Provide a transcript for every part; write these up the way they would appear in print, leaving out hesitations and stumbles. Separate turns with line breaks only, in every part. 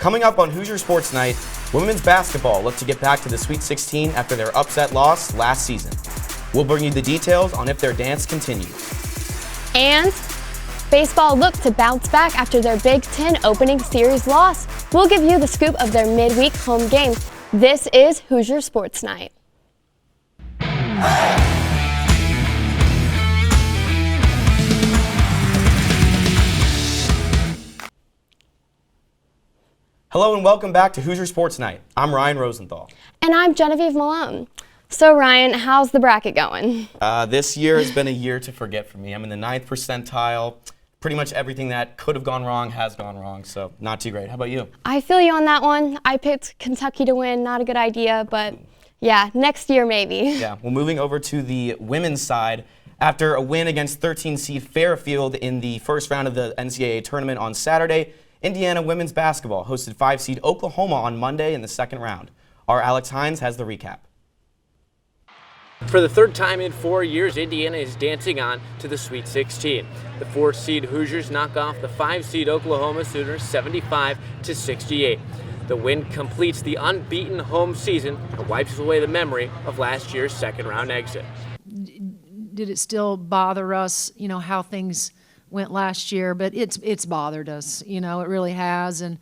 Coming up on Hoosier Sports Nite, women's basketball look to get back to the Sweet 16 after their upset loss last season. We'll bring you the details on if their dance continues.
And baseball looked to bounce back after their Big Ten opening series loss. We'll give you the scoop of their midweek home game. This is Hoosier Sports Nite.
Hello and welcome back to Hoosier Sports Nite. I'm Ryan Rosenthal.
And I'm Genevieve Malone. So Ryan, how's the bracket going?
This year has been a year to forget for me. I'm in the 9th percentile. Pretty much everything that could have gone wrong has gone wrong, so not too great. How about you?
I feel you on that one. I picked Kentucky to win. Not a good idea, but yeah, next year maybe.
Yeah, well, moving over to the women's side, after a win against 13 seed Fairfield in the first round of the NCAA tournament on Saturday, Indiana women's basketball hosted 5 seed Oklahoma on Monday in the second round. Our Alex Hines has the recap.
For the third time in 4 years, Indiana is dancing on to the Sweet 16. The 4 seed Hoosiers knock off the 5 seed Oklahoma Sooners 75-68. The win completes the unbeaten home season and wipes away the memory of last year's second round exit.
Did it still bother us, how things went last year? But it's bothered us, it really has. And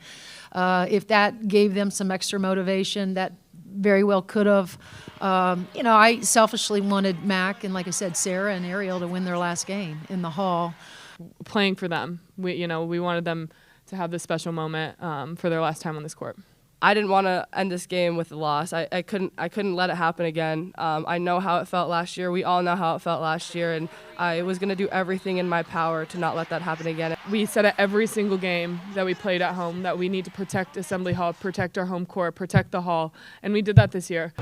if that gave them some extra motivation, that very well could have. I selfishly wanted Mac and, like I said, Sarah and Ariel to win their last game in the hall.
Playing for them, we wanted them to have this special moment for their last time on this court.
I didn't want to end this game with a loss. I couldn't let it happen again. I know how it felt last year. We all know how it felt last year, and I was going to do everything in my power to not let that happen again.
We said at every single game that we played at home that we need to protect Assembly Hall, protect our home court, protect the hall, and we did that this year.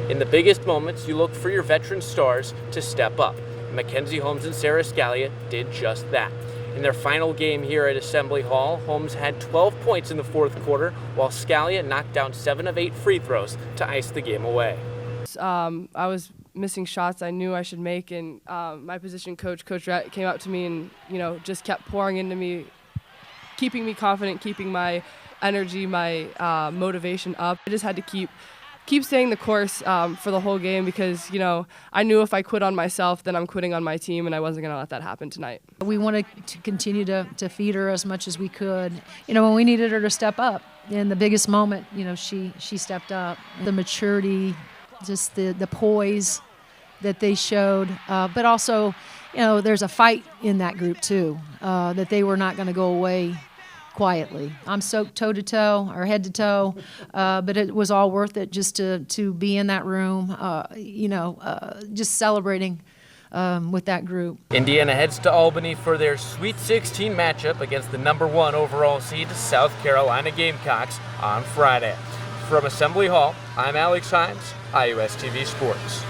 In the biggest moments, you look for your veteran stars to step up. Mackenzie Holmes and Sarah Scalia did just that. In their final game here at Assembly Hall, Holmes had 12 points in the fourth quarter, while Scalia knocked down 7 of 8 free throws to ice the game away.
I was missing shots I knew I should make, and my position coach, Coach Rhett, came up to me and just kept pouring into me, keeping me confident, keeping my energy, my motivation up. I just had to keep staying the course for the whole game because, I knew if I quit on myself, then I'm quitting on my team, and I wasn't going to let that happen tonight.
We wanted to continue to feed her as much as we could. When we needed her to step up, in the biggest moment, she stepped up. The maturity, just the poise that they showed, but also, there's a fight in that group too, that they were not going to go away quietly. I'm soaked toe-to-toe or head-to-toe, but it was all worth it just to be in that room, just celebrating with that group.
Indiana heads to Albany for their Sweet 16 matchup against the #1 overall seed South Carolina Gamecocks on Friday. From Assembly Hall, I'm Alex Hines, IUSTV Sports.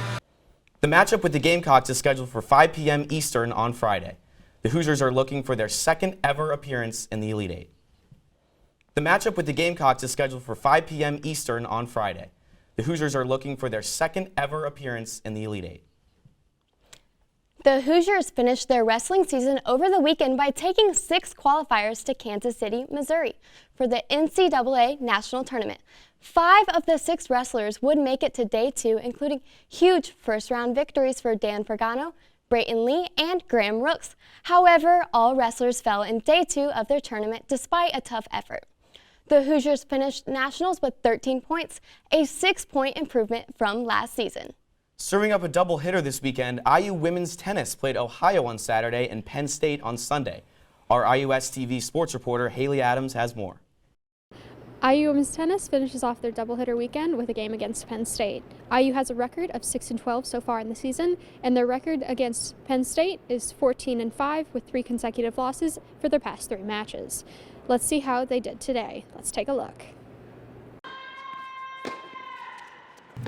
The matchup with the Gamecocks is scheduled for 5 p.m. Eastern on Friday. The Hoosiers are looking for their second ever appearance in the Elite Eight. The matchup with the Gamecocks is scheduled for 5 p.m. Eastern on Friday. The Hoosiers are looking for their second ever appearance in the Elite Eight.
The Hoosiers finished their wrestling season over the weekend by taking 6 qualifiers to Kansas City, Missouri for the NCAA National Tournament. 5 of the 6 wrestlers would make it to Day 2, including huge first-round victories for Dan Fergano, Brayton Lee, and Graham Rooks. However, all wrestlers fell in Day 2 of their tournament despite a tough effort. The Hoosiers finished nationals with 13 points, a 6-point improvement from last season.
Serving up a double hitter this weekend, IU women's tennis played Ohio on Saturday and Penn State on Sunday. Our IUSTV sports reporter Haley Adams has more.
IU women's tennis finishes off their doubleheader weekend with a game against Penn State. IU has a record of 6-12 so far in the season, and their record against Penn State is 14-5 with 3 consecutive losses for their past 3 matches. Let's see how they did today. Let's take a look.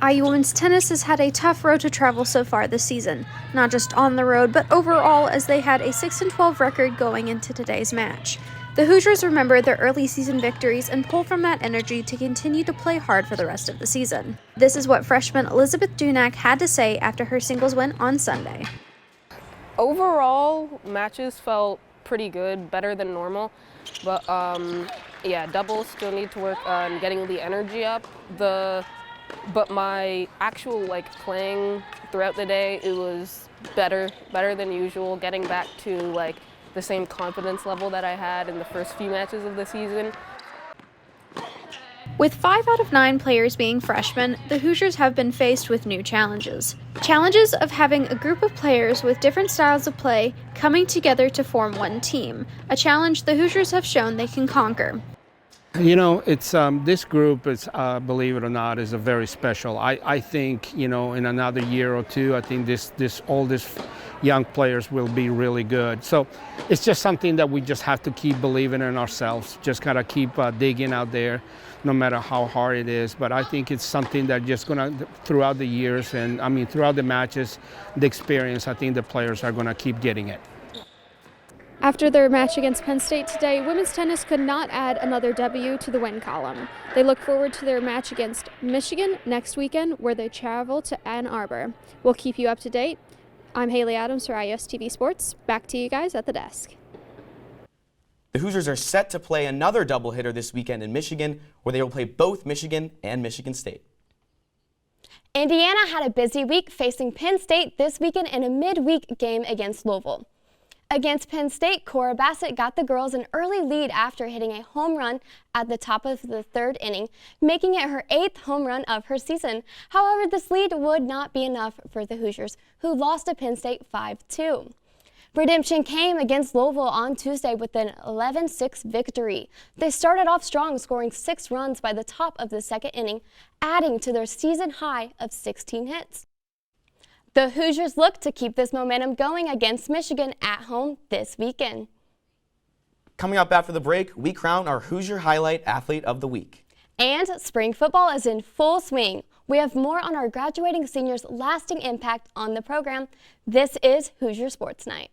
IU women's tennis has had a tough road to travel so far this season, not just on the road, but overall, as they had a 6-12 record going into today's match. The Hoosiers remember their early season victories and pull from that energy to continue to play hard for the rest of the season. This is what freshman Elizabeth Dunack had to say after her singles win on Sunday.
Overall, matches felt pretty good, better than normal. But yeah, doubles still need to work on getting the energy up. But my actual like playing throughout the day, it was better than usual, getting back to like the same confidence level that I had in the first few matches of the season.
With 5 out of 9 players being freshmen, the Hoosiers have been faced with new challenges. Challenges of having a group of players with different styles of play coming together to form one team, a challenge the Hoosiers have shown they can conquer.
You know, it's this group is, believe it or not, is a very special. I think, you know, in another year or two, I think all these young players will be really good. So it's just something that we just have to keep believing in ourselves. Just gotta keep digging out there, no matter how hard it is. But I think it's something that just gonna, throughout the years, and I mean throughout the matches, the experience, I think the players are gonna keep getting it.
After their match against Penn State today, women's tennis could not add another W to the win column. They look forward to their match against Michigan next weekend, where they travel to Ann Arbor. We'll keep you up to date. I'm Haley Adams for IUSTV Sports. Back to you guys at the desk.
The Hoosiers are set to play another doubleheader this weekend in Michigan, where they will play both Michigan and Michigan State.
Indiana had a busy week facing Penn State this weekend in a midweek game against Louisville. Against Penn State, Cora Bassett got the girls an early lead after hitting a home run at the top of the third inning, making it her 8th home run of her season. However, this lead would not be enough for the Hoosiers, who lost to Penn State 5-2. Redemption came against Louisville on Tuesday with an 11-6 victory. They started off strong, scoring 6 runs by the top of the second inning, adding to their season high of 16 hits. The Hoosiers look to keep this momentum going against Michigan at home this weekend.
Coming up after the break, we crown our Hoosier Highlight Athlete of the Week.
And spring football is in full swing. We have more on our graduating seniors' lasting impact on the program. This is Hoosier Sports Nite.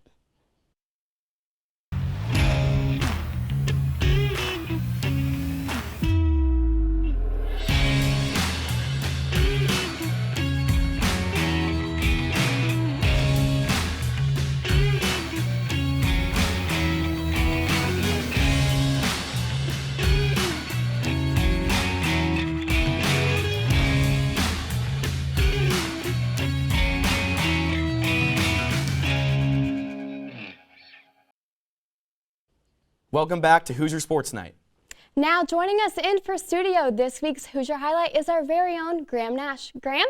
Welcome back to Hoosier Sports Nite.
Now joining us in for studio this week's Hoosier Highlight is our very own Graham Nash. Graham?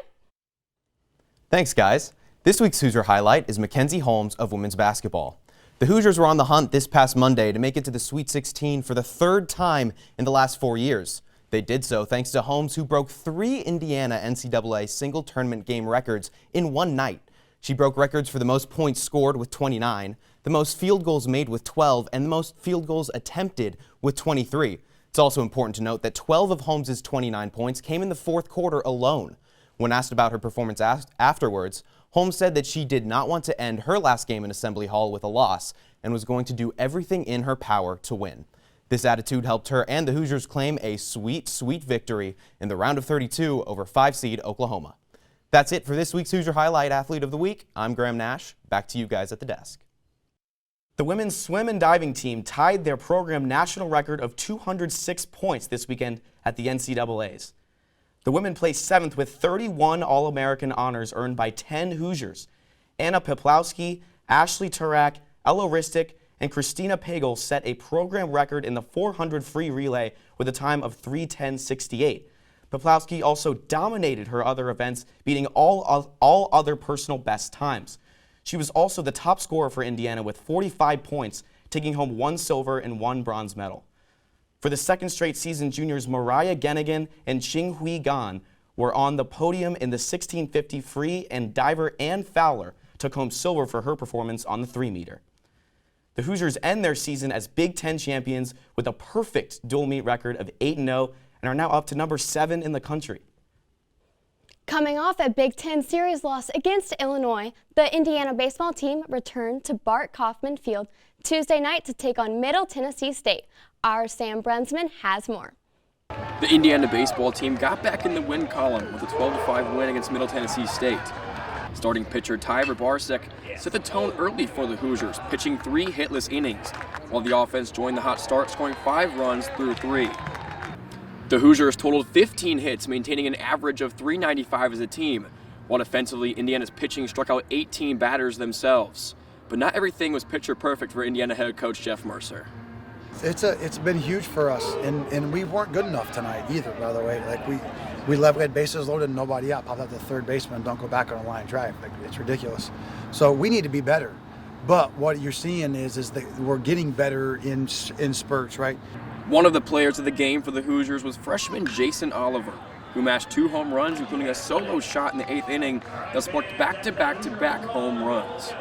Thanks, guys. This week's Hoosier Highlight is Mackenzie Holmes of women's basketball. The Hoosiers were on the hunt this past Monday to make it to the Sweet 16 for the 3rd time in the last 4 years. They did so thanks to Holmes, who broke 3 Indiana NCAA single tournament game records in one night. She broke records for the most points scored with 29, the most field goals made with 12, and the most field goals attempted with 23. It's also important to note that 12 of Holmes' 29 points came in the 4th quarter alone. When asked about her performance afterwards, Holmes said that she did not want to end her last game in Assembly Hall with a loss and was going to do everything in her power to win. This attitude helped her and the Hoosiers claim a sweet, sweet victory in the round of 32 over 5-seed Oklahoma. That's it for this week's Hoosier Highlight Athlete of the Week. I'm Graham Nash. Back to you guys at the desk. The women's swim and diving team tied their program national record of 206 points this weekend at the NCAAs. The women placed 7th with 31 All-American honors earned by 10 Hoosiers. Anna Peplowski, Ashley Turak, Ella Ristic, and Christina Pagel set a program record in the 400 free relay with a time of 3:10.68. Peplowski also dominated her other events, beating all other personal best times. She was also the top scorer for Indiana with 45 points, taking home 1 silver and 1 bronze medal. For the 2nd straight season, juniors Mariah Gennigan and Qinghui Gan were on the podium in the 1650 free, and diver Ann Fowler took home silver for her performance on the 3-meter. The Hoosiers end their season as Big Ten champions with a perfect dual meet record of 8-0 and are now up to number 7 in the country.
Coming off a Big Ten series loss against Illinois, the Indiana baseball team returned to Bart Kaufman Field Tuesday night to take on Middle Tennessee State. Our Sam Brunsman has more.
The Indiana baseball team got back in the win column with a 12-5 win against Middle Tennessee State. Starting pitcher Ty Barsek set the tone early for the Hoosiers, pitching 3 hitless innings, while the offense joined the hot start, scoring 5 runs through 3. The Hoosiers totaled 15 hits, maintaining an average of .395 as a team, while defensively, Indiana's pitching struck out 18 batters themselves. But not everything was picture perfect for Indiana head coach Jeff Mercer.
It's been huge for us, and we weren't good enough tonight either, by the way. Like we had bases loaded and nobody out, popped out the third baseman, don't go back on a line drive. Like, it's ridiculous. So we need to be better. But what you're seeing is that we're getting better in spurts, right?
One of the players of the game for the Hoosiers was freshman Jason Oliver, who mashed 2 home runs, including a solo shot in the 8th inning that sparked back-to-back-to-back home runs.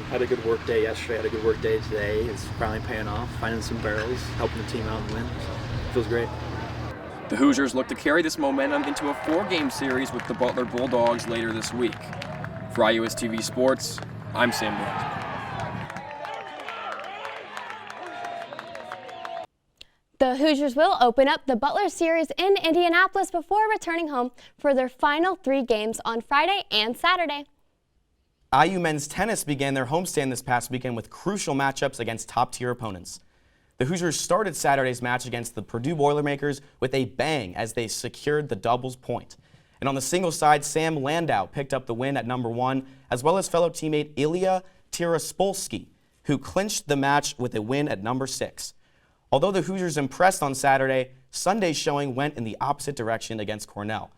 Had a good work day yesterday, had a good work day today. It's finally paying off, finding some barrels, helping the team out and win. Feels great.
The Hoosiers look to carry this momentum into a 4-game series with the Butler Bulldogs later this week. For IUSTV Sports, I'm Sam Grant.
The Hoosiers will open up the Butler series in Indianapolis before returning home for their final 3 games on Friday and Saturday.
IU men's tennis began their homestand this past weekend with crucial matchups against top-tier opponents. The Hoosiers started Saturday's match against the Purdue Boilermakers with a bang as they secured the doubles point. And on the singles side, Sam Landau picked up the win at number 1, as well as fellow teammate Ilya Tiraspolsky, who clinched the match with a win at number 6. Although the Hoosiers impressed on Saturday, Sunday's showing went in the opposite direction against Cornell.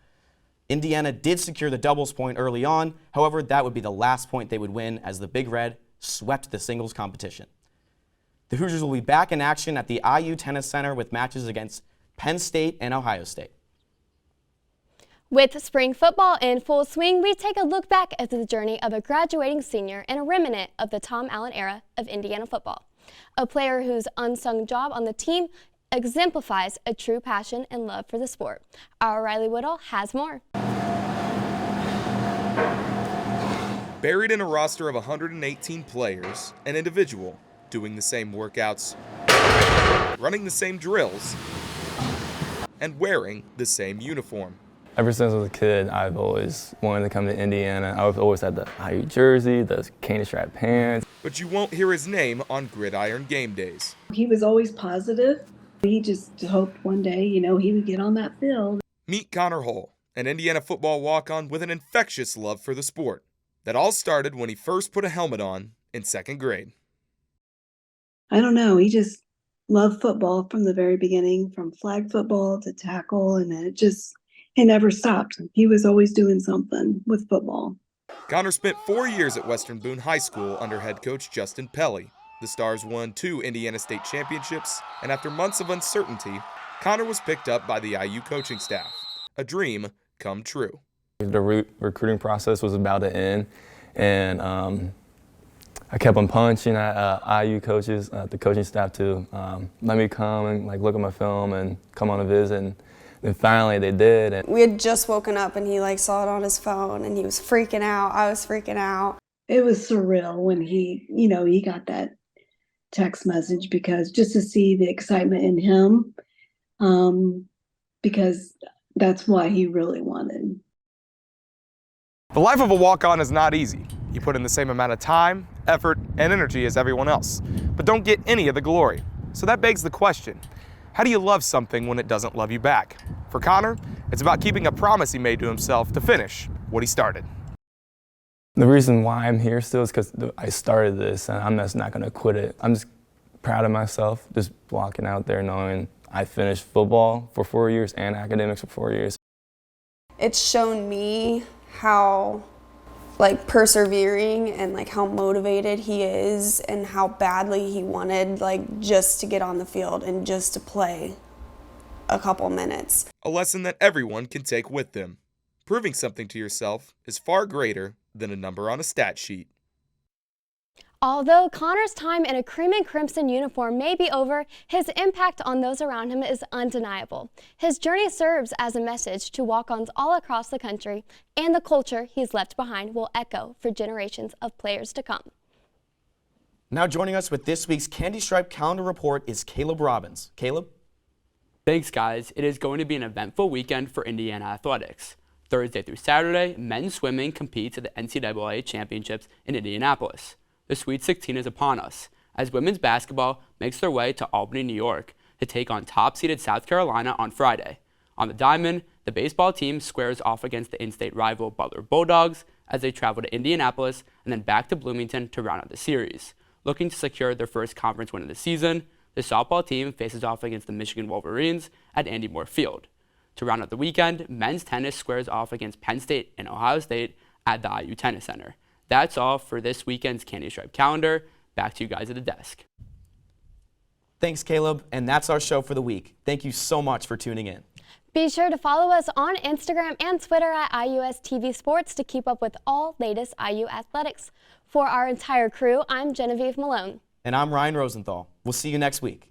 Indiana did secure the doubles point early on, however, that would be the last point they would win as the Big Red swept the singles competition. The Hoosiers will be back in action at the IU Tennis Center with matches against Penn State and Ohio State.
With spring football in full swing, we take a look back at the journey of a graduating senior and a remnant of the Tom Allen era of Indiana football. A player whose unsung job on the team exemplifies a true passion and love for the sport. Our Riley Woodall has more.
Buried in a roster of 118 players, an individual doing the same workouts, running the same drills, and wearing the same uniform.
Ever since I was a kid, I've always wanted to come to Indiana. I've always had the IU jersey, the candy strap pants.
But you won't hear his name on Gridiron game days.
He was always positive. He just hoped one day, he would get on that field.
Meet Connor Hull, an Indiana football walk-on with an infectious love for the sport. That all started when he first put a helmet on in 2nd grade.
I don't know, he just loved football from the very beginning, from flag football to tackle, and then it never stopped. He was always doing something with football.
Connor spent 4 years at Western Boone High School under head coach Justin Pelly. The Stars won 2 Indiana State Championships, and after months of uncertainty, Connor was picked up by the IU coaching staff. A dream come true.
The recruiting process was about to end, and I kept on punching at IU coaches, the coaching staff to let me come and look at my film and come on a visit. And then finally they did. And
we had just woken up and he saw it on his phone and he was freaking out. I was freaking out.
It was surreal when he got that text message, because just to see the excitement in him, because that's what he really wanted.
The life of a walk-on is not easy. You put in the same amount of time, effort, and energy as everyone else, but don't get any of the glory. So that begs the question, how do you love something when it doesn't love you back? For Connor, it's about keeping a promise he made to himself to finish what he started.
The reason why I'm here still is because I started this, and I'm just not going to quit it. I'm just proud of myself, just walking out there knowing I finished football for 4 years and academics for 4 years.
It's shown me how persevering and how motivated he is and how badly he wanted just to get on the field and just to play a couple minutes.
A lesson that everyone can take with them. Proving something to yourself is far greater than a number on a stat sheet.
Although Connor's time in a cream and crimson uniform may be over, his impact on those around him is undeniable. His journey serves as a message to walk-ons all across the country, and the culture he's left behind will echo for generations of players to come.
Now joining us with this week's Candy Stripe Calendar Report is Caleb Robbins. Caleb?
Thanks, guys. It is going to be an eventful weekend for Indiana athletics. Thursday through Saturday, men's swimming competes at the NCAA Championships in Indianapolis. The Sweet 16 is upon us, as women's basketball makes their way to Albany, New York, to take on top-seeded South Carolina on Friday. On the diamond, the baseball team squares off against the in-state rival Butler Bulldogs as they travel to Indianapolis and then back to Bloomington to round out the series. Looking to secure their first conference win of the season, the softball team faces off against the Michigan Wolverines at Andy Moore Field. To round out the weekend, men's tennis squares off against Penn State and Ohio State at the IU Tennis Center. That's all for this weekend's Candy Stripe calendar. Back to you guys at the desk.
Thanks, Caleb, and that's our show for the week. Thank you so much for tuning in.
Be sure to follow us on Instagram and Twitter at IUSTV Sports to keep up with all latest IU athletics. For our entire crew, I'm Genevieve Malone.
And I'm Ryan Rosenthal. We'll see you next week.